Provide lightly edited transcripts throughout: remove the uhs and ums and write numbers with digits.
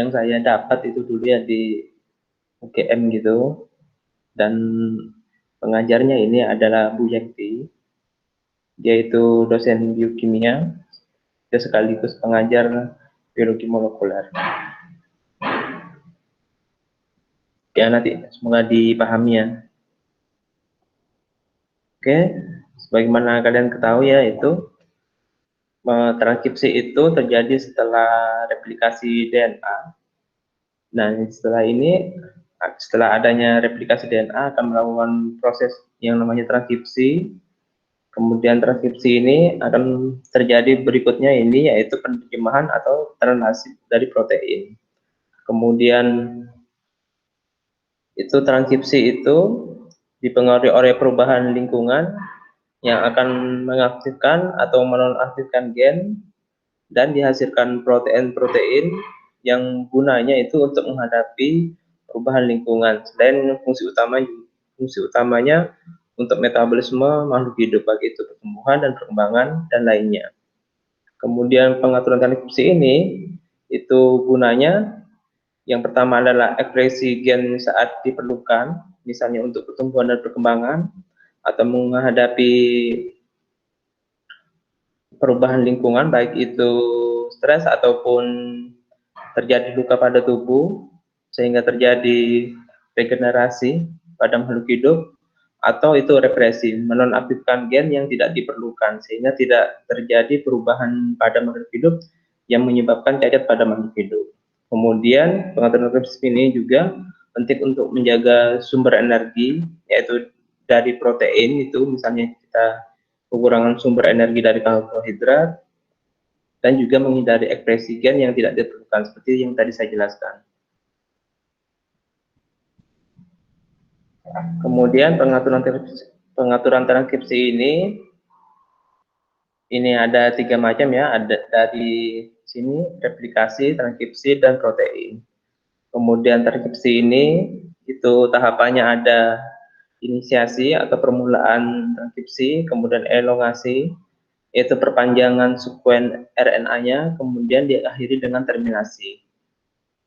yang saya dapat itu dulu ya di UGM gitu, dan pengajarnya ini adalah Bu Yekti. Dia itu dosen biokimia, dia sekaligus pengajar biologi molekuler. Ya nanti semoga dipahami ya. Oke, sebagaimana kalian ketahui ya, itu transkripsi itu terjadi setelah replikasi DNA. Nah, setelah adanya replikasi DNA akan melakukan proses yang namanya transkripsi. Kemudian transkripsi ini akan terjadi berikutnya ini, yaitu penerjemahan atau translasi dari protein. Kemudian itu transkripsi itu dipengaruhi oleh perubahan lingkungan yang akan mengaktifkan atau menonaktifkan gen dan dihasilkan protein-protein yang gunanya itu untuk menghadapi perubahan lingkungan. Selain fungsi utamanya untuk metabolisme makhluk hidup, baik itu pertumbuhan dan perkembangan dan lainnya. Kemudian pengaturan transkripsi ini itu gunanya yang pertama adalah ekspresi gen saat diperlukan, misalnya untuk pertumbuhan dan perkembangan atau menghadapi perubahan lingkungan, baik itu stres ataupun terjadi luka pada tubuh sehingga terjadi regenerasi pada makhluk hidup, atau itu represi, menonaktifkan gen yang tidak diperlukan sehingga tidak terjadi perubahan pada makhluk hidup yang menyebabkan cacat pada makhluk hidup. Kemudian pengaturan transkripsi ini juga penting untuk menjaga sumber energi, yaitu dari protein itu, misalnya kita kekurangan sumber energi dari karbohidrat, dan juga menghindari ekspresi gen yang tidak diperlukan seperti yang tadi saya jelaskan. Kemudian pengaturan transkripsi ini ada 3 macam ya, ada dari sini replikasi, transkripsi, dan protein. Kemudian transkripsi ini itu tahapannya ada inisiasi atau permulaan transkripsi, kemudian elongasi, yaitu perpanjangan sekuen RNA-nya, kemudian diakhiri dengan terminasi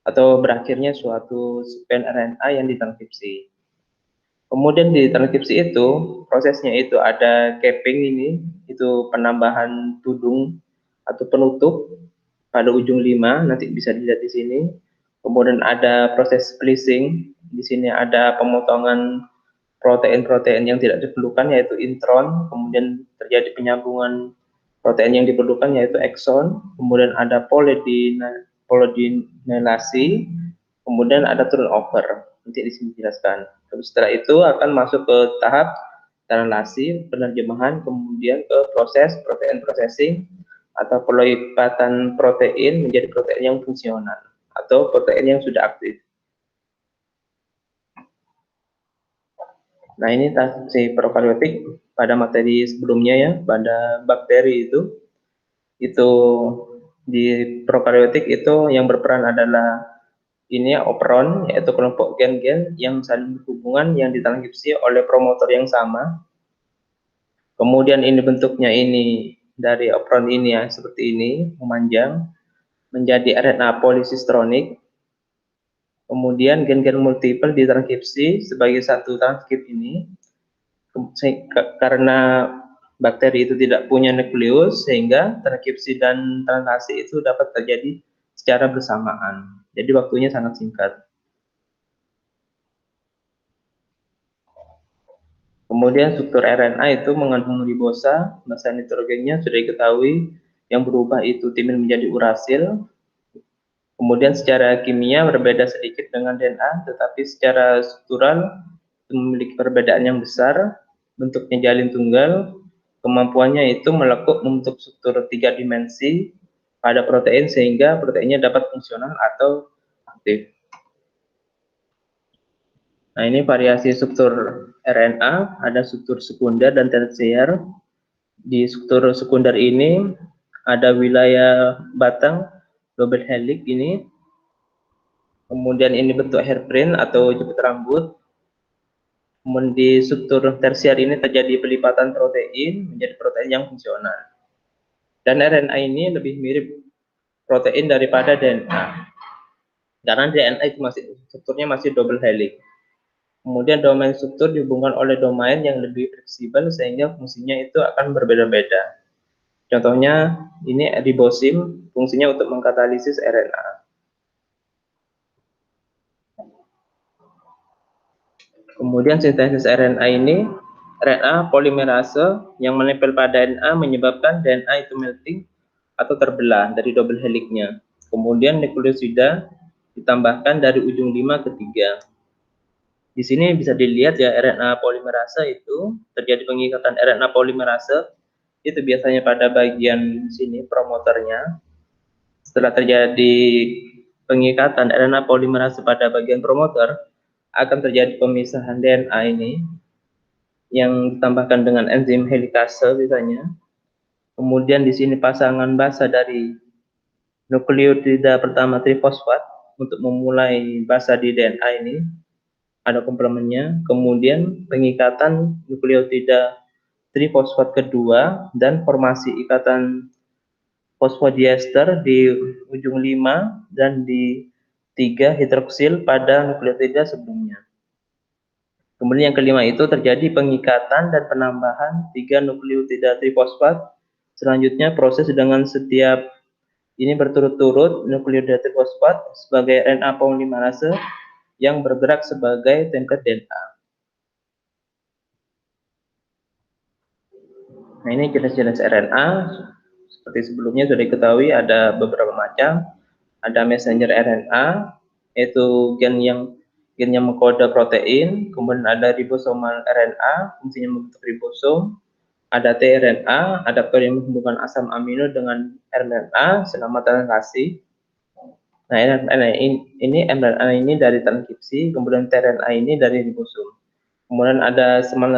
atau berakhirnya suatu sekuen RNA yang ditranskripsi. Kemudian di transkripsi itu, prosesnya itu ada capping ini, itu penambahan tudung atau penutup pada ujung 5, nanti bisa dilihat di sini. Kemudian ada proses splicing, di sini ada pemotongan protein-protein yang tidak diperlukan yaitu intron, kemudian terjadi penyambungan protein yang diperlukan yaitu exon, kemudian ada polydinylasi, kemudian ada turnover. Nanti di sini dijelaskan. Terus setelah itu akan masuk ke tahap translasi, penerjemahan, kemudian ke proses protein processing atau pelipatan protein menjadi protein yang fungsional atau protein yang sudah aktif. Nah, ini transkripsi prokaryotik pada materi sebelumnya ya, pada bakteri itu di prokaryotik itu yang berperan adalah ini ya, operon, yaitu kelompok gen-gen yang saling berhubungan yang ditranskripsi oleh promotor yang sama. Kemudian ini bentuknya ini dari operon ini ya, seperti ini, memanjang menjadi RNA polisistronik. Kemudian gen-gen multiple ditranskripsi sebagai satu transkrip ini. Karena bakteri itu tidak punya nukleus, sehingga transkripsi dan translasi itu dapat terjadi secara bersamaan. Jadi waktunya sangat singkat. Kemudian struktur RNA itu mengandung ribosa, massa nitrogennya sudah diketahui, yang berubah itu timin menjadi urasil. Kemudian secara kimia berbeda sedikit dengan DNA, tetapi secara struktural memiliki perbedaan yang besar. Bentuknya jalin tunggal, kemampuannya itu melekuk membentuk struktur 3 dimensi pada protein sehingga proteinnya dapat fungsional atau aktif. Nah, ini variasi struktur RNA, ada struktur sekunder dan tersier. Di struktur sekunder ini ada wilayah batang double helix ini. Kemudian ini bentuk hairpin atau jepit rambut. Kemudian di struktur tersier ini terjadi pelipatan protein menjadi protein yang fungsional. Dan RNA ini lebih mirip protein daripada DNA. karena DNA itu strukturnya masih double helix. Kemudian domain struktur dihubungkan oleh domain yang lebih fleksibel sehingga fungsinya itu akan berbeda-beda. Contohnya ini ribosim, fungsinya untuk mengkatalisis RNA. Kemudian sintesis RNA ini, RNA polimerase yang menempel pada DNA menyebabkan DNA itu melting atau terbelah dari double helixnya. Kemudian nukleosida ditambahkan dari ujung 5 ke 3. Di sini bisa dilihat ya RNA polimerase itu terjadi pengikatan RNA polimerase itu biasanya pada bagian sini promoternya. Setelah terjadi pengikatan RNA polimerase pada bagian promoter, akan terjadi pemisahan DNA ini yang ditambahkan dengan enzim helikase biasanya. Kemudian di sini pasangan basa dari nukleotida pertama trifosfat untuk memulai basa di DNA ini ada komplemennya, kemudian pengikatan nukleotida trifosfat kedua dan formasi ikatan fosfodiester di ujung 5 dan di 3 hidroksil pada nukleotida sebelumnya. Kemudian yang kelima itu terjadi pengikatan dan penambahan 3 nukleotida trifosfat. Selanjutnya proses dengan setiap ini berturut-turut nukleotida trifosfat sebagai RNA polimerase yang bergerak sebagai template DNA. Nah, ini jenis-jenis RNA. Seperti sebelumnya sudah diketahui ada beberapa macam. Ada messenger RNA, yaitu gen yang mengkode protein. Kemudian ada ribosomal RNA, fungsinya membentuk ribosom. Ada tRNA, adaptor yang menghubungkan asam amino dengan RNA selama transkripsi. Nah, ini mRNA ini dari transkripsi, kemudian tRNA ini dari ribosom. Kemudian ada small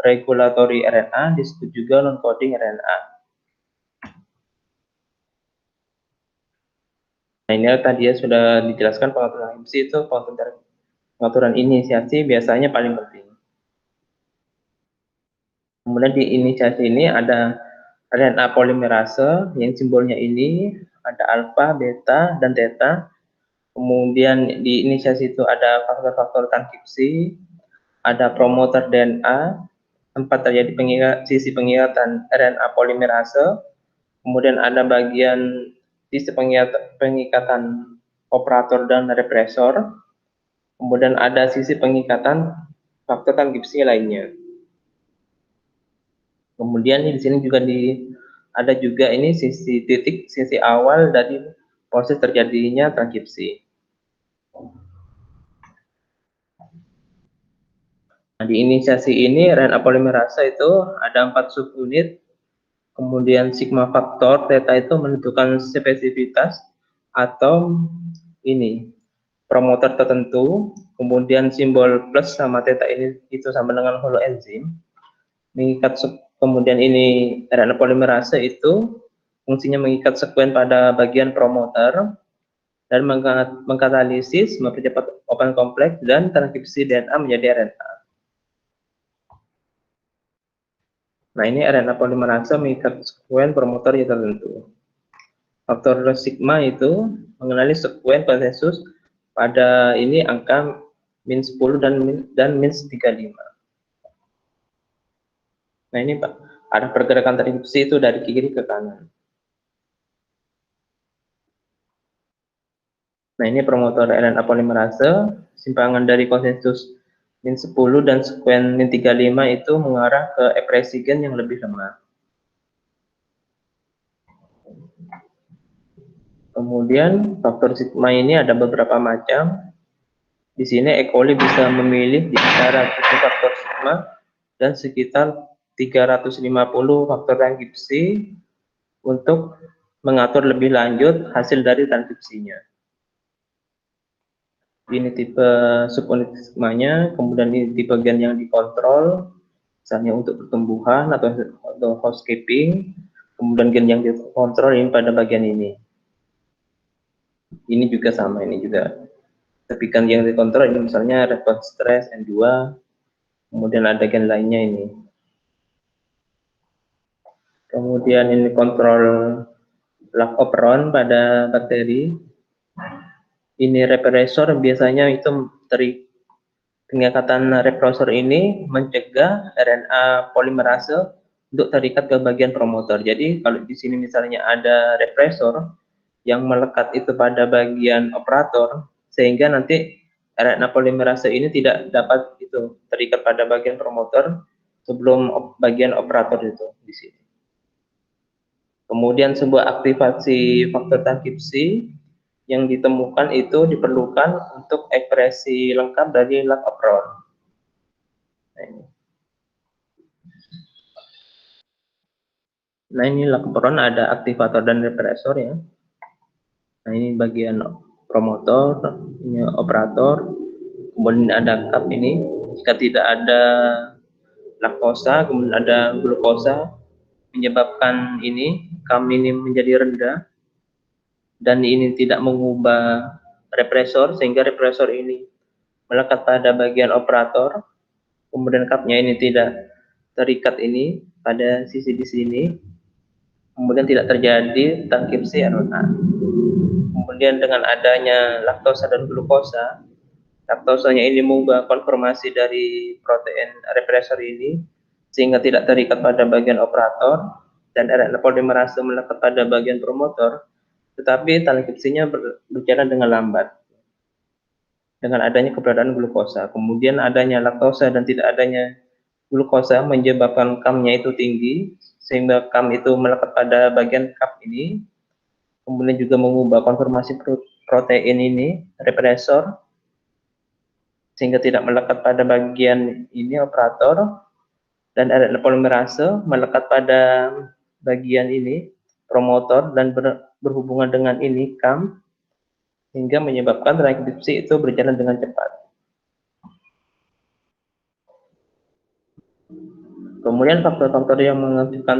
regulatory RNA, disebut juga non-coding RNA. Nah, ini tadi ya sudah dijelaskan pengaturan IMSI itu pengaturan inisiasi biasanya paling penting. Kemudian di inisiasi ini ada RNA polimerase yang simbolnya ini ada alfa, beta, dan theta. Kemudian di inisiasi itu ada faktor-faktor transkripsi, ada promoter DNA, tempat terjadi sisi pengikatan RNA polimerase, kemudian ada bagian sisi pengikatan operator dan represor, kemudian ada sisi pengikatan faktor transkripsi lainnya. Kemudian di sini juga ada juga ini sisi awal dari proses terjadinya transkripsi. Nah, di inisiasi ini RNA polimerase itu ada 4 subunit. Kemudian sigma faktor theta itu menentukan spesifitas atau ini promoter tertentu. Kemudian simbol plus sama theta ini itu sama dengan holoenzim. Kemudian ini RNA polimerase itu fungsinya mengikat sekuen pada bagian promoter dan mengkatalisis, mempercepat open kompleks dan transkripsi DNA menjadi RNA. Nah, ini RNA polimerase mengikat sekuen promoter yang tertentu. Faktor sigma itu mengenali sekuen konsensus pada ini angka min 10 dan min 35. Nah, ini Pak, ada pergerakan transkripsi itu dari kiri ke kanan. Nah, ini promotor RNA polimerase, simpangan dari konsensus min 10 dan sekuen min 35 itu mengarah ke ekspresi gen yang lebih lemah. Kemudian faktor sigma ini ada beberapa macam. Di sini E. coli bisa memilih di antara 7 faktor sigma dan sekitar 350 faktor transkripsi untuk mengatur lebih lanjut hasil dari transkripsinya. Ini tipe subunit sigmanya, kemudian ini tipe gen yang dikontrol, misalnya untuk pertumbuhan atau housekeeping, kemudian gen yang dikontrol ini pada bagian ini. Ini juga sama, ini juga. Tapi kan yang dikontrol ini misalnya respons stres N2, kemudian ada gen lainnya ini. Kemudian ini kontrol lac operon pada bakteri. ini represor biasanya itu pengikatan represor ini mencegah RNA polimerase untuk terikat ke bagian promotor. Jadi kalau di sini misalnya ada represor yang melekat itu pada bagian operator, sehingga nanti RNA polimerase ini tidak dapat itu terikat pada bagian promotor sebelum bagian operator itu di sini. Kemudian sebuah aktivasi faktor transkripsi yang ditemukan itu diperlukan untuk ekspresi lengkap dari lac operon. Nah ini lac operon ada aktivator dan represor ya. Nah ini bagian promotor, ini operator, kemudian ada cup ini. Jika tidak ada laktosa, kemudian ada glukosa, menyebabkan ini kam ini menjadi rendah dan ini tidak mengubah represor sehingga represor ini melekat pada bagian operator, kemudian cupnya ini tidak terikat ini pada sisi di sini, kemudian tidak terjadi transkripsi RNA. Kemudian dengan adanya laktosa dan glukosa, laktosanya ini mengubah konformasi dari protein represor ini sehingga tidak terikat pada bagian operator dan RNA polimerase melekat pada bagian promotor, tetapi transkripsinya berjalan dengan lambat dengan adanya keberadaan glukosa. Kemudian adanya laktosa dan tidak adanya glukosa menyebabkan kamnya itu tinggi sehingga kam itu melekat pada bagian cup ini, kemudian juga mengubah konformasi protein ini represor sehingga tidak melekat pada bagian ini operator dan RNA polimerase melekat pada bagian ini promotor dan berhubungan dengan ini kam hingga menyebabkan transkripsi itu berjalan dengan cepat. Kemudian faktor-faktor yang mengaktifkan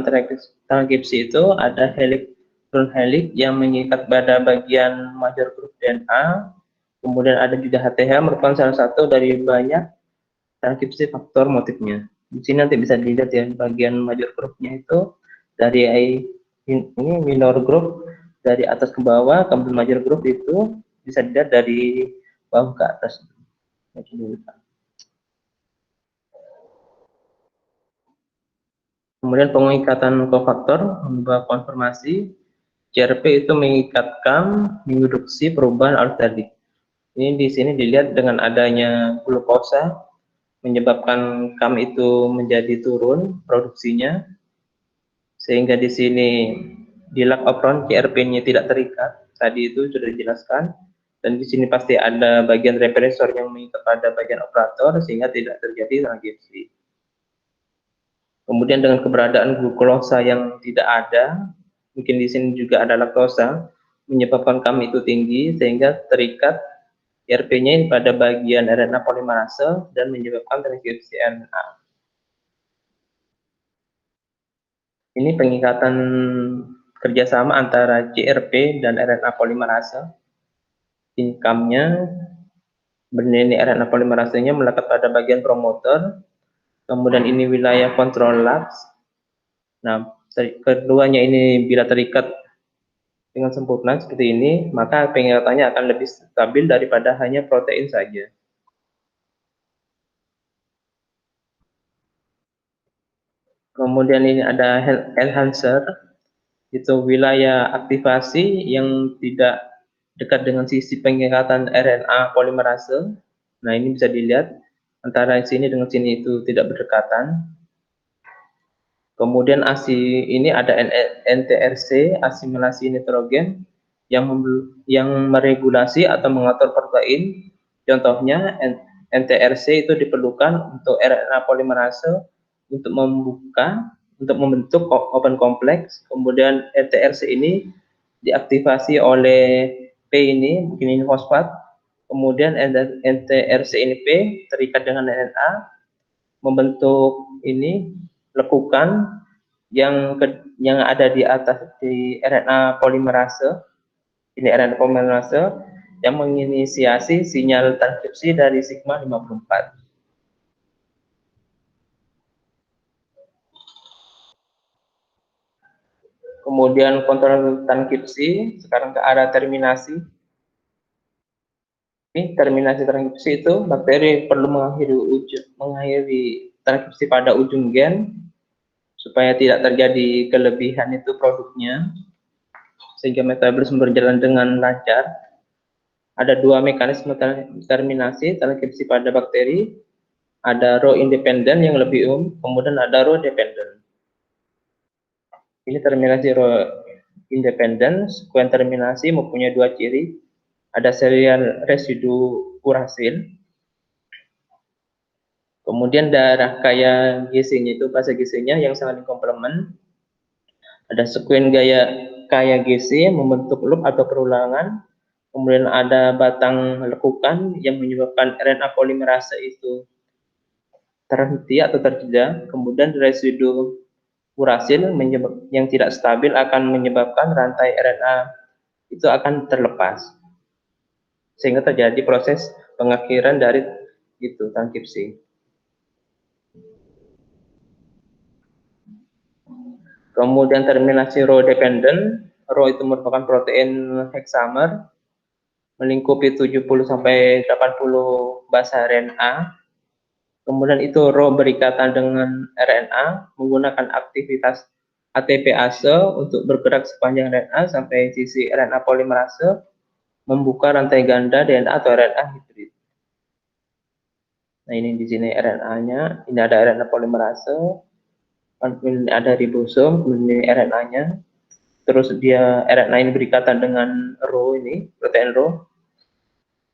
transkripsi itu ada helix turn helix yang mengikat pada bagian major grup DNA. Kemudian ada juga HTH merupakan salah satu dari banyak transkripsi faktor motifnya. Di sini nanti bisa dilihat ya bagian major grupnya itu dari ini minor group dari atas ke bawah, kemudian major group itu bisa dilihat dari bawah ke atas. Kemudian pengikatan kofaktor mengubah konformasi. CRP itu mengikatkan induksi perubahan arus tadi. Ini di sini dilihat dengan adanya glukosa menyebabkan kam itu menjadi turun produksinya, sehingga di sini di lac operon CRP-nya tidak terikat. Tadi itu sudah dijelaskan. Dan di sini pasti ada bagian represor yang mengikat pada bagian operator sehingga tidak terjadi transkripsi. Kemudian dengan keberadaan glukosa yang tidak ada, mungkin di sini juga ada laktosa, menyebabkan kam itu tinggi sehingga terikat RP-nya pada bagian RNA polimerase dan menyebabkan transkripsi RNA. Ini pengikatan kerjasama antara CRP dan RNA polimerase. Income-nya, ini RNA polimerasenya melekat pada bagian promoter, kemudian ini wilayah kontrol labs. Nah, keduanya ini bila terikat dengan sempurna seperti ini, maka pengikatannya akan lebih stabil daripada hanya protein saja. Kemudian ini ada enhancer, itu wilayah aktivasi yang tidak dekat dengan sisi pengikatan RNA polimerase. Nah ini bisa dilihat antara sini dengan sini itu tidak berdekatan. Kemudian ASI ini ada NTRC, asimilasi nitrogen, yang meregulasi atau mengatur protein. Contohnya NTRC itu diperlukan untuk RNA polimerase untuk membentuk open complex. Kemudian NTRC ini diaktifasi oleh P ini, mungkin ini fosfat. Kemudian NTRC ini P terikat dengan DNA membentuk ini lekukan yang ada di atas di RNA polimerase. Ini RNA polimerase yang menginisiasi sinyal transkripsi dari sigma 54. Kemudian kontrol transkripsi sekarang ke arah terminasi. Ini terminasi transkripsi itu bakteri perlu mengakhiri transkripsi pada ujung gen supaya tidak terjadi kelebihan itu produknya sehingga metabolisme berjalan dengan lancar. Ada dua mekanisme terminasi transkripsi pada bakteri, ada row independen yang lebih kemudian ada row dependen. Ini terminasi row independen, sekuen terminasi mempunyai dua ciri, ada serial residu urasil, kemudian darah kaya GC-nya itu fase GC-nya yang sangat komplement, ada sekuen kaya GC membentuk loop atau perulangan, kemudian ada batang lekukan yang menyebabkan RNA polimerase itu terhenti atau terjeda, kemudian residu urasil yang tidak stabil akan menyebabkan rantai RNA itu akan terlepas, sehingga terjadi proses pengakhiran dari itu transkripsi. Kemudian terminasi row dependent, row itu merupakan protein hexamer melingkupi 70 sampai 80 base RNA. Kemudian itu row berikatan dengan RNA menggunakan aktivitas ATPase untuk bergerak sepanjang RNA sampai sisi RNA polimerase membuka rantai ganda DNA atau RNA hibrid. Nah, ini di sini RNA-nya, ini ada RNA polimerase, kemudian ada ribosom, kemudian ini RNA-nya. Terus dia RNA ini berikatan dengan row ini, protein row.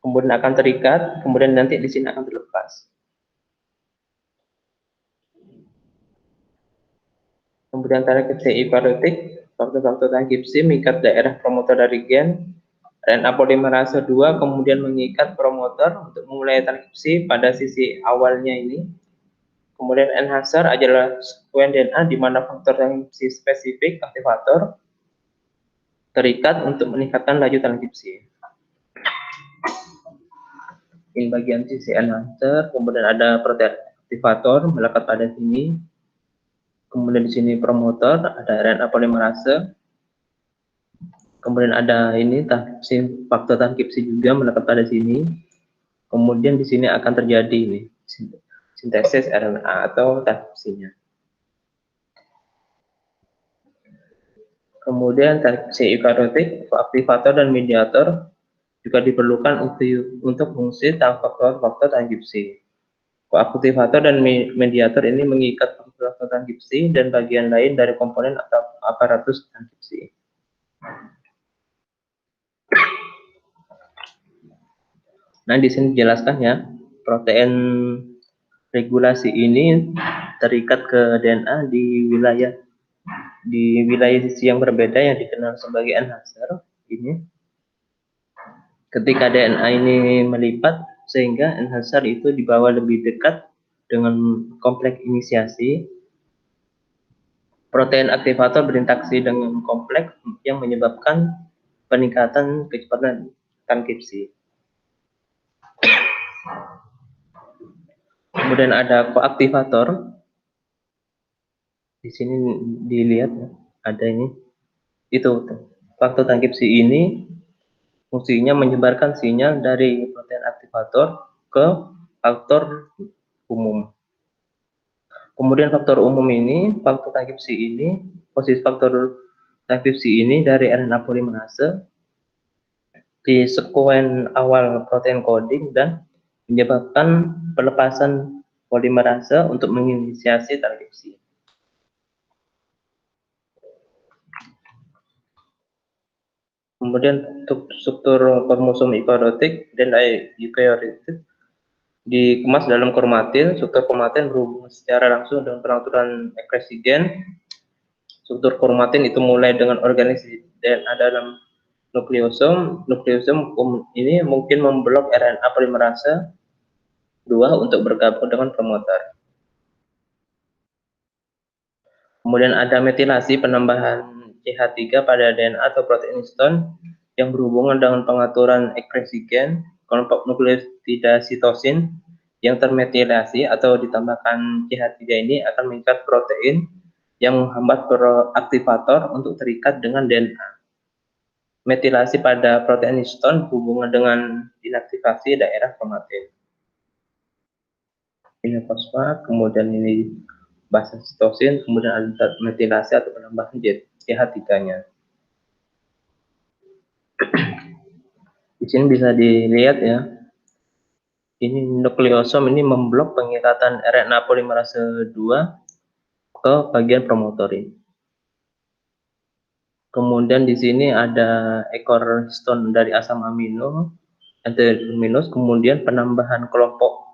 Kemudian akan terikat, kemudian nanti di sini akan terlepas. Kemudian transkripsi eukariotik, faktor-faktor transkripsi mengikat daerah promotor dari gen, RNA polimerase 2 kemudian mengikat promotor untuk memulai transkripsi pada sisi awalnya ini. Kemudian enhancer adalah sekuen DNA di mana faktor transkripsi spesifik aktivator terikat untuk meningkatkan laju transkripsi. Ini bagian sisi enhancer, kemudian ada protein aktivator melekat pada sini. Kemudian di sini promotor, ada RNA polimerase. Kemudian ada ini faktor transkripsi juga melekat pada sini. Kemudian di sini akan terjadi ini sintesis RNA atau transkripsinya. Kemudian transkripsi eukariotik, aktivator dan mediator juga diperlukan untuk fungsi faktor-faktor transkripsi. Koaktivator dan mediator ini mengikat faktor transkripsi dan bagian lain dari komponen atau aparatus transkripsi. Nah, di sini dijelaskan ya, protein regulasi ini terikat ke DNA di wilayah sisi yang berbeda yang dikenal sebagai enhancer ini. Ketika DNA ini melipat sehingga enhancer itu dibawa lebih dekat dengan kompleks inisiasi. Protein aktivator berinteraksi dengan kompleks yang menyebabkan peningkatan kecepatan transkripsi. Kemudian ada koaktivator. Di sini dilihat ada ini. Itu faktor transkripsi ini fungsinya menyebarkan sinyal dari protein aktivator ke faktor umum. Kemudian faktor umum ini, faktor transkripsi ini, posisi faktor transkripsi ini dari RNA polimerase di sekuen awal protein coding dan menyebabkan pelepasan polimerase untuk menginisiasi transkripsi. Kemudian untuk struktur kromosom eukariotik dan eukariotik dikemas dalam kromatin. Struktur kromatin berhubungan secara langsung dengan pengaturan ekspresi gen. Struktur kromatin itu mulai dengan organisasi DNA dalam nukleosom. Nukleosom ini mungkin memblok RNA polimerase 2 untuk bergabung dengan promotor. Kemudian ada metilasi penambahan CH3 pada DNA atau protein histone yang berhubungan dengan pengaturan ekspresi gen. Kelompok nukleotida sitosin yang termetilasi atau ditambahkan CH3 ini akan mengikat protein yang menghambat aktivator untuk terikat dengan DNA. metilasi pada protein histone berhubungan dengan inaktivasi daerah kromatin. Ini fosfat, kemudian ini basa sitosin, kemudian ada metilasi atau penambahan CH3-nya. Di sini bisa dilihat ya, ini nukleosom ini memblok pengikatan RNA polimerase 2 ke bagian promotorin. Kemudian di sini ada ekor histone dari asam amino, antiluminus, kemudian penambahan kelompok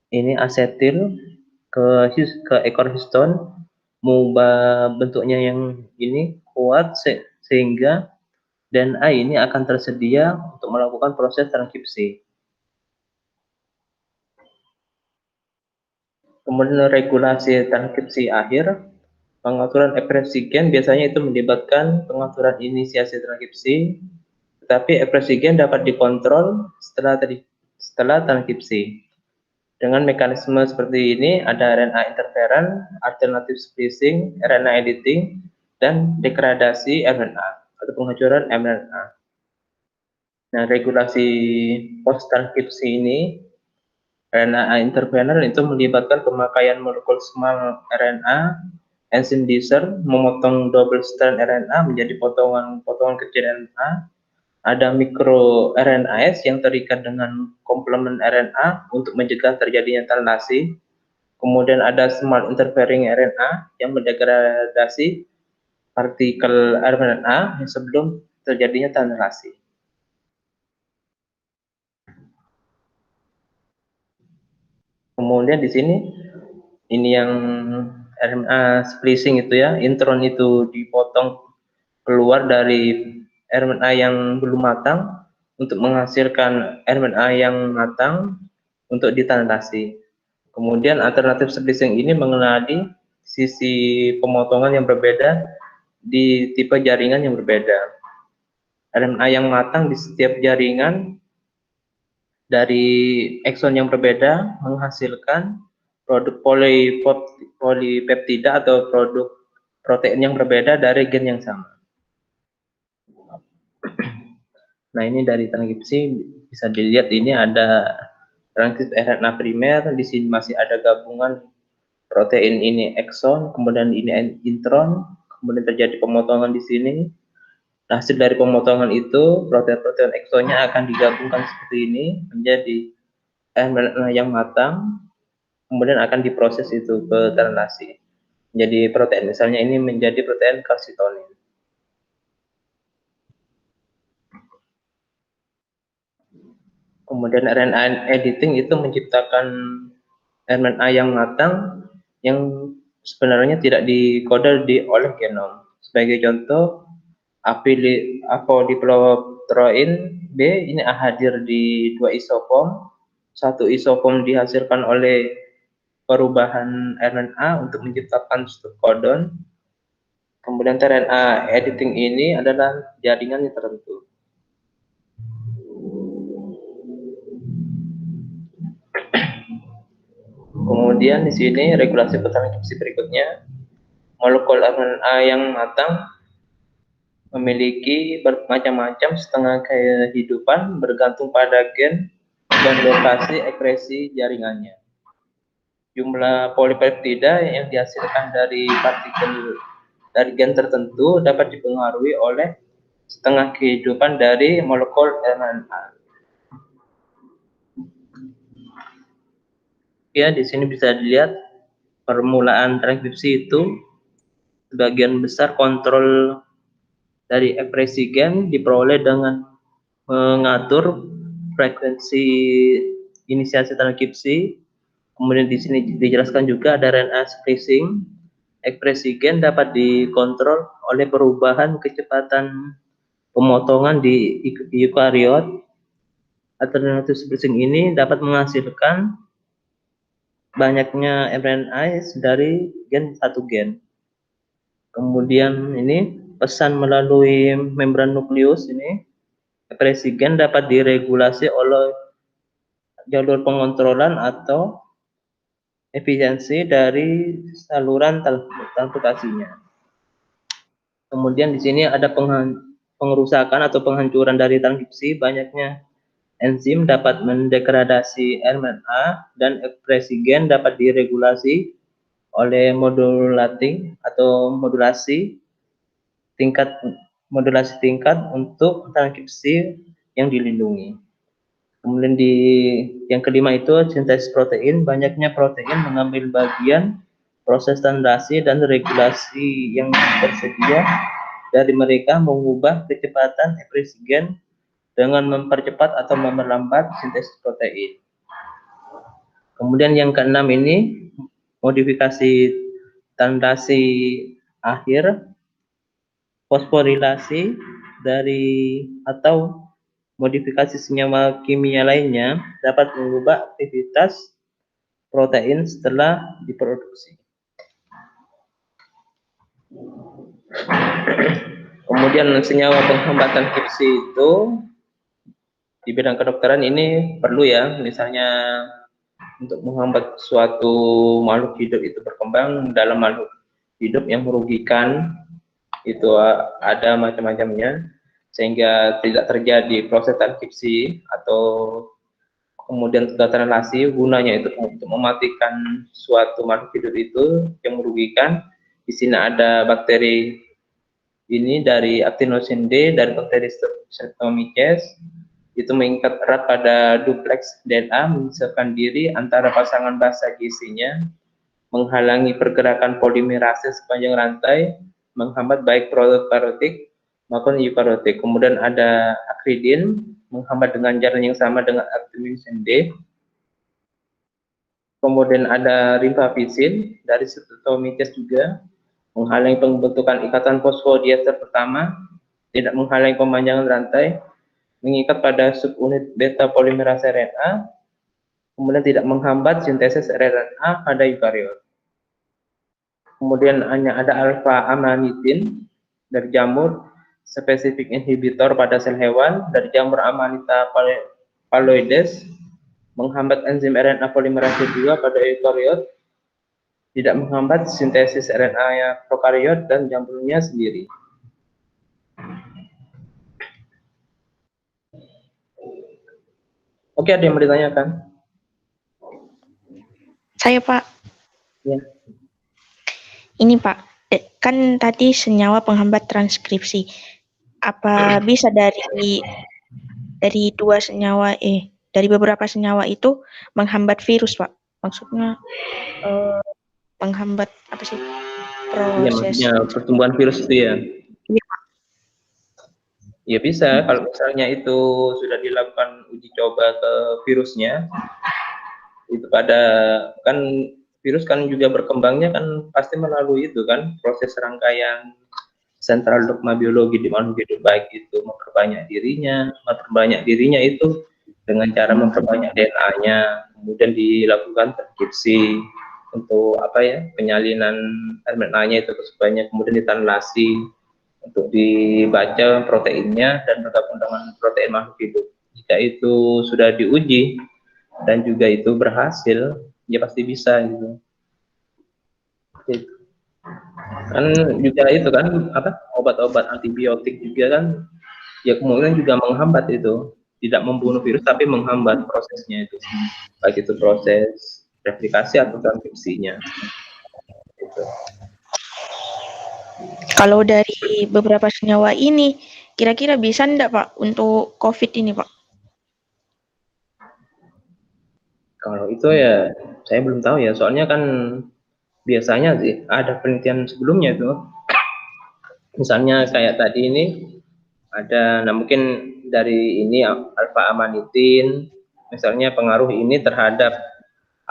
ini asetil ke ekor histone, mengubah bentuknya yang ini kuat sehingga DNA ini akan tersedia untuk melakukan proses transkripsi. Kemudian regulasi transkripsi akhir, pengaturan ekspresi gen biasanya itu melibatkan pengaturan inisiasi transkripsi, tetapi ekspresi gen dapat dikontrol setelah transkripsi. Dengan mekanisme seperti ini ada RNA interferon, alternative splicing, RNA editing, dan degradasi RNA atau penghancuran mRNA. Nah, regulasi post transkripsi ini RNA interferon itu melibatkan pemakaian molekul small RNA, enzim Deacer memotong double strand RNA menjadi potongan-potongan kecil RNA. Ada mikro RNAs yang terikat dengan komplemen RNA untuk mencegah terjadinya translasi. Kemudian ada small interfering RNA yang mendegradasi partikel RNA sebelum terjadinya translasi. Kemudian di sini ini yang RNA splicing itu ya, intron itu dipotong keluar dari RNA yang belum matang untuk menghasilkan RNA yang matang untuk ditranslasi. Kemudian alternatif splicing ini mengenali sisi pemotongan yang berbeda di tipe jaringan yang berbeda. RNA yang matang di setiap jaringan dari ekson yang berbeda menghasilkan produk polipeptida atau produk protein yang berbeda dari gen yang sama. Nah, ini dari transkripsi bisa dilihat ini ada transkripsi RNA primer, di sini masih ada gabungan protein ini ekson, kemudian ini intron, kemudian terjadi pemotongan di sini. Hasil dari pemotongan itu protein-protein eksonnya akan digabungkan seperti ini menjadi RNA yang matang, kemudian akan diproses itu ke translasi. Jadi protein misalnya ini menjadi protein kalsitonin. Kemudian RNA editing itu menciptakan RNA yang matang yang sebenarnya tidak dikoder oleh genom. Sebagai contoh, apolipoprotein B ini hadir di 2 isoform. Satu isoform dihasilkan oleh perubahan RNA untuk menciptakan stop codon. Kemudian RNA editing ini adalah jaringan yang tertentu. Kemudian di sini regulasi transkripsi berikutnya, molekul RNA yang matang memiliki bermacam-macam setengah kehidupan bergantung pada gen dan lokasi ekspresi jaringannya. Jumlah polipeptida yang dihasilkan dari partikel dari gen tertentu dapat dipengaruhi oleh setengah kehidupan dari molekul RNA. Ya, di sini bisa dilihat permulaan transkripsi itu sebagian besar kontrol dari ekspresi gen diperoleh dengan mengatur frekuensi inisiasi transkripsi. Kemudian di sini dijelaskan juga ada RNA splicing. Ekspresi gen dapat dikontrol oleh perubahan kecepatan pemotongan di eukariot. Alternatif splicing ini dapat menghasilkan banyaknya RNA dari satu gen. Kemudian ini pesan melalui membran nukleus ini, ekspresi gen dapat diregulasi oleh jalur pengontrolan atau efisiensi dari saluran transportasinya. Kemudian di sini ada pengerusakan atau penghancuran dari transkripsi, banyaknya enzim dapat mendegradasi RNA dan ekspresi gen dapat diregulasi oleh modulasi tingkat untuk transkripsi yang dilindungi. Kemudian yang kelima itu sintesis protein, banyaknya protein mengambil bagian proses standarisasi dan regulasi yang tersedia dari mereka mengubah kecepatan ekspresi gen dengan mempercepat atau memperlambat sintesis protein. Kemudian yang keenam ini modifikasi standarisasi akhir, fosforilasi dari atau modifikasi senyawa kimia lainnya dapat mengubah aktivitas protein setelah diproduksi. Kemudian senyawa penghambat transkripsi itu di bidang kedokteran ini perlu ya, misalnya untuk menghambat suatu makhluk hidup itu berkembang dalam makhluk hidup yang merugikan, itu ada macam-macamnya, sehingga tidak terjadi proses transkripsi atau kemudian translasi, gunanya itu untuk mematikan suatu makhluk hidup itu yang merugikan. Di sini ada bakteri ini dari Actinosin D, dari bakteri Streptomyces, itu mengikat erat pada duplex DNA, memisahkan diri antara pasangan basa gizinya, menghalangi pergerakan polimerase sepanjang rantai, menghambat baik prokaryotik maupun eukaryotik. Kemudian ada akridin, menghambat dengan jalan yang sama dengan actinosin D. Kemudian ada rifampicin dari Streptomyces juga, menghalangi pembentukan ikatan fosfodiester pertama, tidak menghalangi pemanjangan rantai, mengikat pada subunit beta polimerase RNA, kemudian tidak menghambat sintesis RNA pada eukariot. Kemudian hanya ada alpha amanitin dari jamur, spesifik inhibitor pada sel hewan, dari jamur Amanita phalloides, menghambat enzim RNA polimerase 2 pada eukariot, tidak menghambat sintesis RNA prokariot dan jamurnya sendiri. Oke, ada yang mau ditanyakan? Saya, Pak. Ya. Ini, Pak, kan tadi senyawa penghambat transkripsi. Apa bisa dari dua senyawa dari beberapa senyawa itu menghambat virus, Pak? Maksudnya menghambat apa sih? Iya, Proses maksudnya pertumbuhan virus itu ya. Iya. Ya bisa, kalau misalnya itu sudah dilakukan uji coba ke virusnya, itu pada kan virus kan juga berkembangnya kan pasti melalui itu kan proses rangkaian sentral dogma biologi di makhluk hidup, baik itu memperbanyak dirinya itu dengan cara memperbanyak DNA-nya, kemudian dilakukan transkripsi untuk apa ya, penyalinan RNA-nya itu sebanyak, kemudian ditranslasi untuk dibaca proteinnya dan bergabung dengan protein makhluk hidup. Jika itu sudah diuji dan juga itu berhasil, ya pasti bisa gitu. Kan juga itu kan apa, obat-obat antibiotik juga kan ya kemungkinan juga menghambat itu, tidak membunuh virus tapi menghambat prosesnya itu, baik itu proses replikasi atau transkripsinya gitu. Kalau dari beberapa senyawa ini, kira-kira bisa enggak, Pak, untuk COVID ini, Pak? Kalau itu ya saya belum tahu ya, soalnya kan biasanya sih ada penelitian sebelumnya tuh, misalnya kayak tadi ini ada, nah mungkin dari ini alpha amanitin, misalnya pengaruh ini terhadap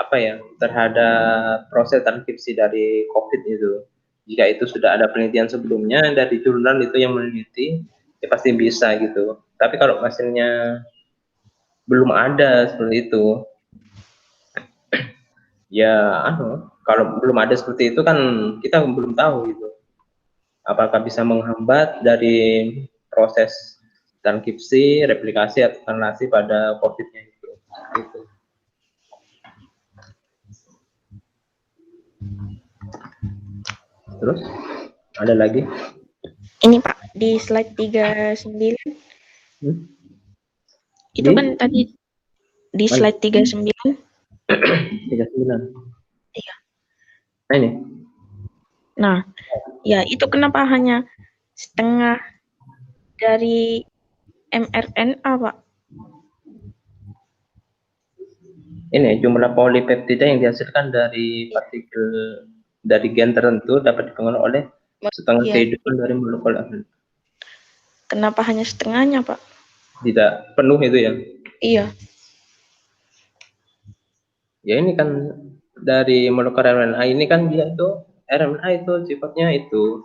apa ya, terhadap proses transkripsi dari COVID itu. Jika itu sudah ada penelitian sebelumnya dari jurnal itu yang meneliti, ya pasti bisa gitu. Tapi kalau hasilnya belum ada seperti itu, ya kalau belum ada seperti itu kan kita belum tahu gitu. Apakah bisa menghambat dari proses transkripsi, replikasi atau translasi pada COVID-nya itu. Gitu. Terus ada lagi? Ini, Pak, di slide 39 itu Di? kan tadi di Mana? slide 39. 39. Iya. Nah, ini. Nah, ya itu kenapa hanya setengah dari mRNA, Pak? Ini jumlah polipeptida yang dihasilkan dari partikel dari gen tertentu dapat dipengaruhi oleh setengah Iya. kehidupan dari molekul ARN. Kenapa hanya setengahnya, Pak? Tidak penuh itu ya. Iya. Ya ini kan dari molekul RNA ini kan dia itu RNA itu sifatnya itu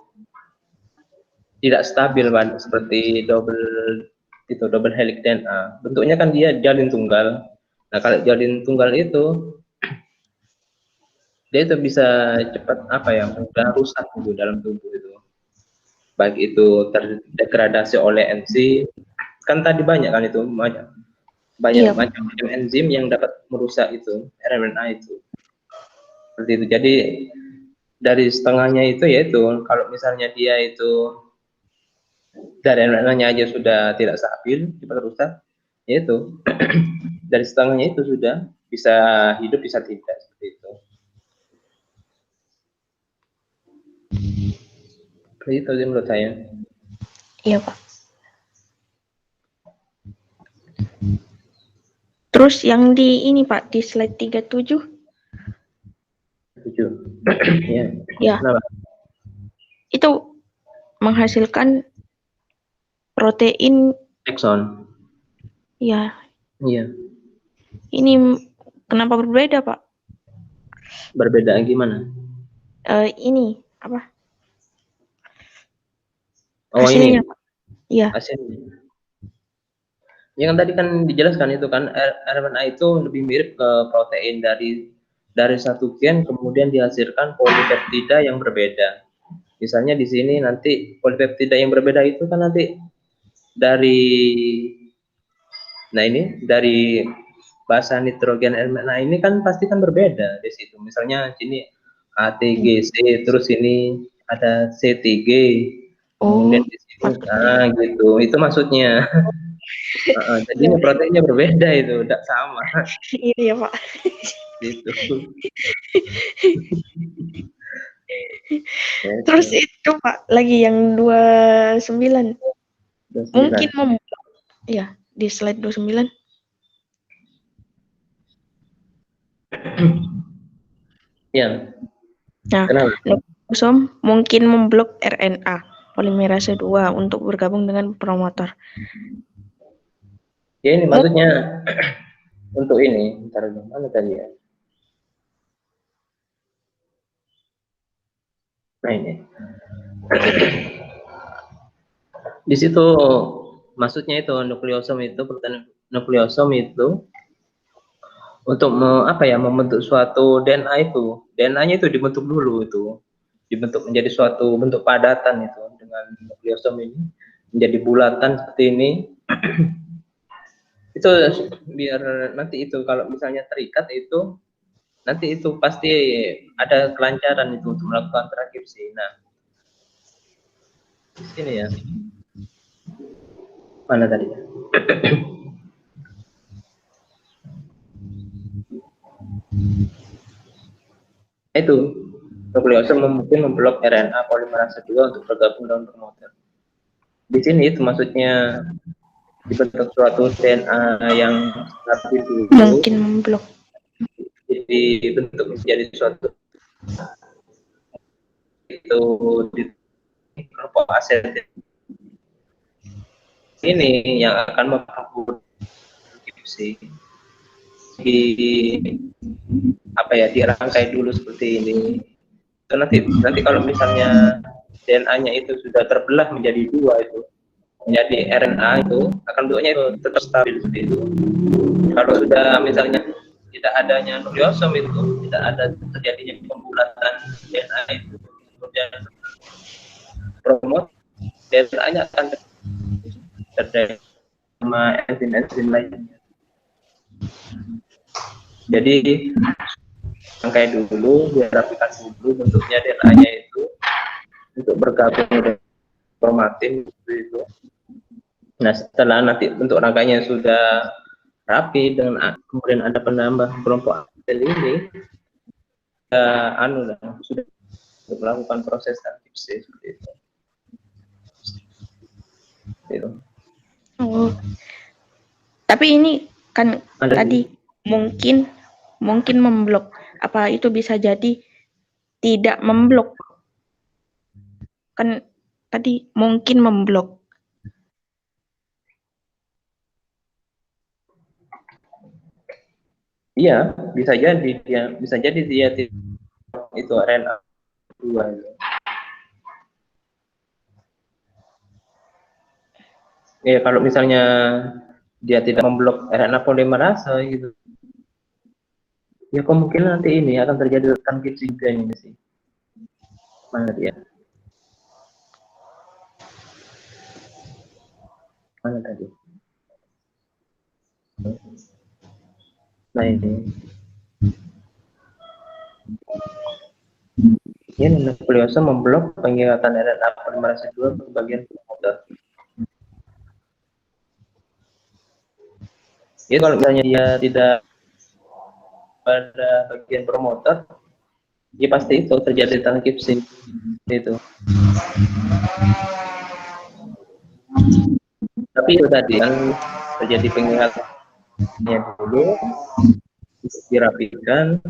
tidak stabil Pak, seperti double helix DNA. Bentuknya kan dia jalin tunggal. Nah, kalau jalin tunggal itu dia itu bisa cepat mudah rusak gitu dalam tubuh itu. Baik itu terdegradasi oleh enzim, kan tadi banyak kan itu banyak Iya, Pak. macam enzim yang dapat merusak itu RNA itu. Seperti itu. Jadi dari setengahnya itu yaitu kalau misalnya dia itu dari RNA-nya aja sudah tidak stabil, cepat rusak, yaitu dari setengahnya itu sudah bisa hidup bisa tidak seperti itu. Seperti itu sih menurut saya. Iya, Pak. Terus yang di ini, Pak, di slide 37. Setuju. Ya. Ya. Kenapa? Itu menghasilkan protein. Exon. Ya. Iya. Ini kenapa berbeda, Pak? Berbeda gimana? Ini apa? Oh Hasilnya, ini. Pak. Iya. Hasilnya. Yang tadi kan dijelaskan itu kan RNA itu lebih mirip ke protein dari satu gen kemudian dihasilkan polipeptida yang berbeda. Misalnya di sini nanti polipeptida yang berbeda itu kan nanti dari basa nitrogen RNA ini kan pasti kan berbeda di situ. Misalnya sini ATGC terus ini ada CTG. Kemudian di sini gitu. Itu maksudnya. Jadi proteinnya berbeda itu, tidak sama. Iya, Pak. Gitu. Terus itu, Pak, lagi yang 29. Mungkin ya, di slide 29. Ya. Nah, nukleosom mungkin memblok RNA polimerase 2 untuk bergabung dengan promotor. Ya ini maksudnya untuk ini, ntar mana tadi ya? Nah ini. Di situ maksudnya itu nukleosom itu protein nukleosom itu untuk membentuk suatu DNA itu. DNA-nya itu dibentuk dulu itu. Dibentuk menjadi suatu bentuk padatan itu dengan nukleosom ini menjadi bulatan seperti ini. Itu biar nanti itu kalau misalnya terikat itu nanti itu pasti ada kelancaran itu untuk melakukan transkripsi. Nah, di sini ya. Mana tadi? Itu nukleosom mungkin memblok RNA polimerase 2 untuk bergabung dengan promoter. Di sini itu maksudnya dibentuk suatu DNA yang stabil dulu. Mungkin memblok. Jadi bentuk menjadi suatu itu di kelompok aset ini yang akan memproduksi dirangkai dulu seperti ini. So, nanti kalau misalnya DNA-nya itu sudah terbelah menjadi dua itu menjadi RNA itu akan bentuknya itu tetap stabil seperti itu. Kalau sudah misalnya tidak adanya nukleosom itu tidak ada terjadinya pembulatan DNA itu kemudian promote DNA-nya akan terjadi sama enzim-enzim lainnya. Jadi rangkai dulu, dirapikan dulu bentuknya DNA-nya itu untuk bergabung dengan formatin itu. Nah, setelah nanti bentuk rangkanya sudah rapi dengan kemudian ada penambah kelompok ATL ini, sudah melakukan proses transkripsi seperti itu. Gitu. Oh. Tapi ini kan tadi mungkin memblok. Apa itu bisa jadi tidak memblok? Kan tadi mungkin memblok. Iya, bisa jadi dia itu RNA 2 itu. Ya, kalau misalnya dia tidak memblok RNA polimerase gitu, ya kemungkinan nanti ini akan terjadi transkripsi juga ini sih. Mana dia? Mana tadi? Nah ini nukleosa memblok pengikatan RNA polimerase 2 ke bagian promoter. Ya kalau misalnya dia tidak pada bagian promoter, ya pasti itu terjadi transkripsi itu. Tapi itu tadi kan terjadi pengihatannya dulu, dirapikan,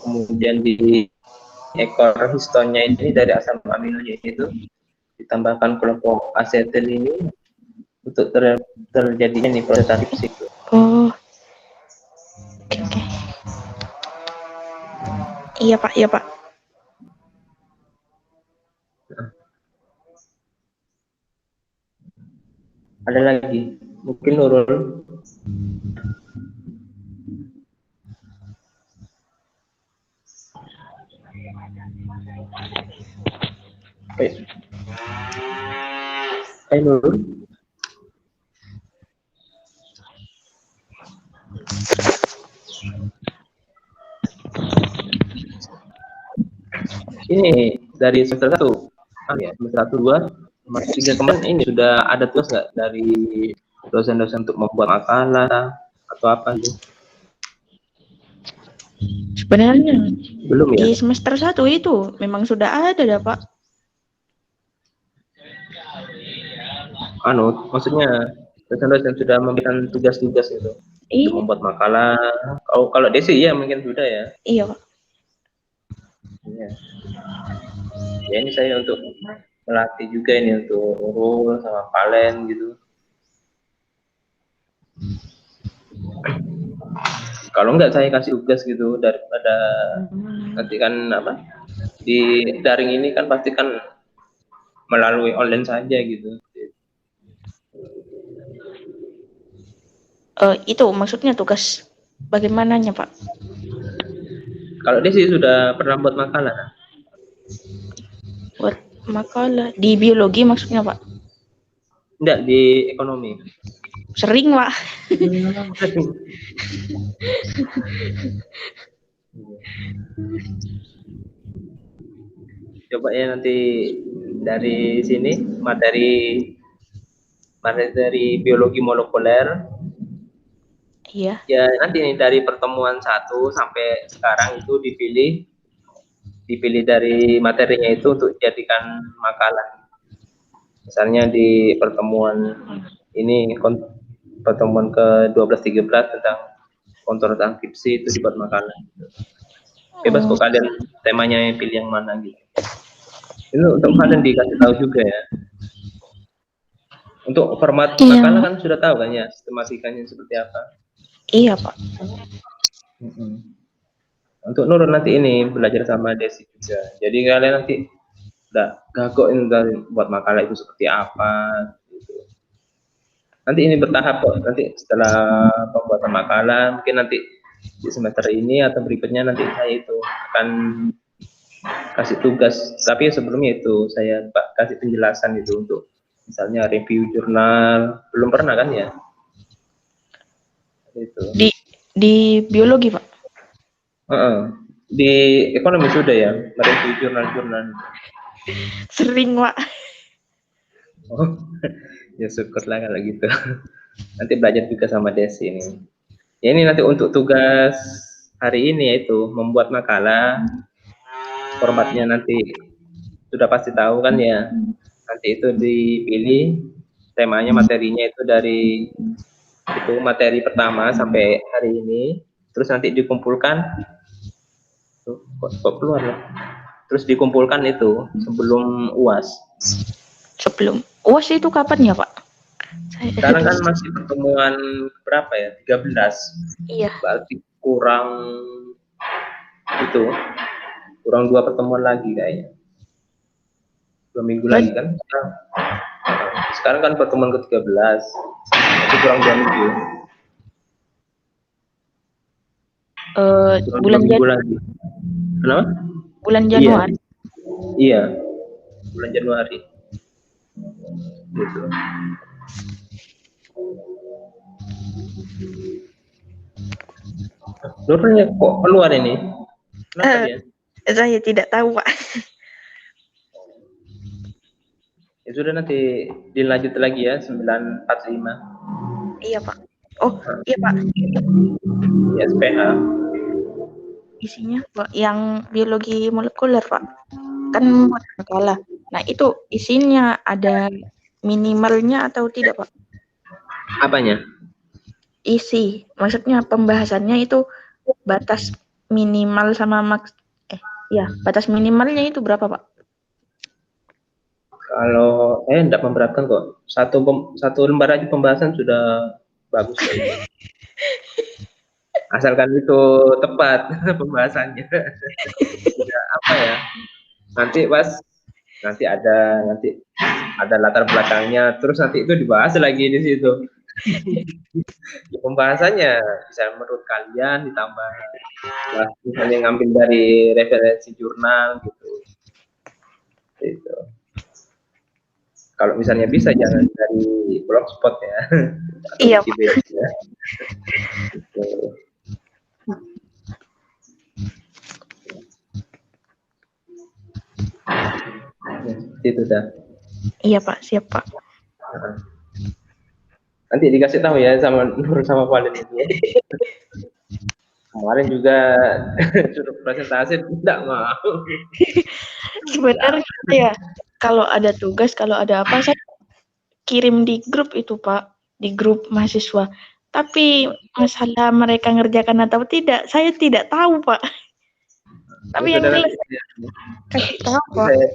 kemudian di ekor histonnya ini dari asam aminonya itu ditambahkan kelompok asetil ini untuk terjadinya nih proses transkripsi. Oh. Oke. Iya Pak. Ada lagi, mungkin Nurul. Hai Nurul. Ini dari semester 1, ya, semester 1, 2, semester 3 kemarin ini sudah ada tugas nggak dari dosen-dosen untuk membuat makalah atau apa gitu? Sebenarnya Belum ya? di semester 1 itu memang sudah ada ya Pak. Maksudnya dosen-dosen sudah memberikan tugas-tugas itu untuk membuat makalah. Kalau Desi ya mungkin sudah ya. Iya Pak. Iya. Ya ini saya untuk melatih juga ini untuk Nurul sama Valen gitu. Kalau enggak saya kasih tugas gitu daripada nanti kan apa di daring ini kan pasti kan melalui online saja gitu. Itu maksudnya tugas bagaimananya Pak? Kalau Desi sudah pernah buat makalah? Buat makalah di biologi maksudnya Pak? Enggak, di ekonomi. Sering Pak. Coba ya nanti dari sini materi biologi molekuler. Iya. Ya nanti nih dari pertemuan 1 sampai sekarang itu dipilih dari materinya itu untuk jadikan makalah. Misalnya di pertemuan ini pertemuan ke-12-13 tentang kontrol transkripsi itu dibuat makalah. Bebas kok kalian temanya yang pilih yang mana gitu. Itu untuk kalian dikasih tahu juga ya. Untuk format makalah kan sudah tahu kan ya sistematikanya seperti apa. Iya Pak. Untuk Nurul nanti ini belajar sama Desi juga. Jadi kalian nanti udah gagok ini buat makalah itu seperti apa gitu. Nanti ini bertahap kok. Nanti setelah pembuatan makalah mungkin nanti di semester ini atau berikutnya nanti saya itu akan kasih tugas. Tapi sebelumnya itu saya kasih penjelasan itu untuk misalnya review jurnal. Belum pernah kan ya? Itu. Di biologi Pak. Di ekonomi sudah ya, mereview jurnal-jurnal. Sering Pak. Oh, ya syukurlah kalau gitu. Nanti belajar juga sama Desi ini. Ya ini nanti untuk tugas hari ini yaitu membuat makalah. Formatnya nanti sudah pasti tahu kan ya. Nanti itu dipilih temanya, materinya itu dari itu materi pertama sampai hari ini. Terus nanti dikumpulkan. Tuh, kok keluar ya? Terus dikumpulkan itu sebelum UAS. Sebelum UAS itu kapan ya Pak? Sekarang kan masih pertemuan berapa ya? 13. Iya. Berarti kurang itu, kurang 2 pertemuan lagi kayaknya. 2 minggu lagi kan? Sekarang kan pertemuan ke-13. Itu kurang 2 minggu. Bulan minggu lagi. Kenapa? Bulan Januari. Iya. Bulan Januari. Gitu. Nurnya kok keluar ini? Kenapa dia? Saya tidak tahu, Pak. Ya sudah, nanti dilanjut lagi ya, 945. Iya, Pak. Oh, iya, Pak. Ya, SPH. Isinya, Pak, yang biologi molekuler, Pak. Kan buat makalah. Nah, itu isinya ada minimalnya atau tidak, Pak? Apanya? Isi. Maksudnya pembahasannya itu batas minimal sama batas minimalnya itu berapa, Pak? Kalau enggak memberatkan kok. Satu lembar aja pembahasan sudah bagus kayaknya. Asalkan itu tepat pembahasannya. Tidak apa ya. Nanti ada latar belakangnya, terus nanti itu dibahas lagi di situ. Pembahasannya bisa menurut kalian ditambah misalnya ngambil dari referensi jurnal gitu. Gitu. Kalau misalnya bisa jangan dari blogspot ya. Iya. Ya. Gitu. Itu dah. Iya Pak, siap Pak. Nanti dikasih tahu ya sama Nur sama Valen itu. Kemarin juga suruh presentasi tidak mau. Sebenarnya ya kalau ada tugas, kalau ada apa saya kirim di grup itu Pak, di grup mahasiswa. Tapi masalah mereka ngerjakan atau tidak, saya tidak tahu Pak. Tapi yang jelas kasih tahu Pak. Saya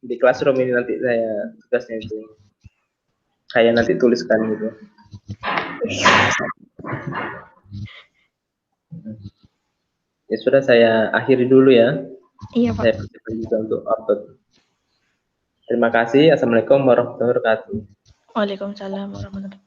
di classroom ini nanti saya tugasnya itu. Saya nanti tuliskan gitu. Ya sudah, saya akhiri dulu ya. Iya Pak. Saya persiapkan juga untuk upload. Terima kasih. Assalamualaikum warahmatullahi wabarakatuh. Waalaikumsalam warahmatullahi wabarakatuh.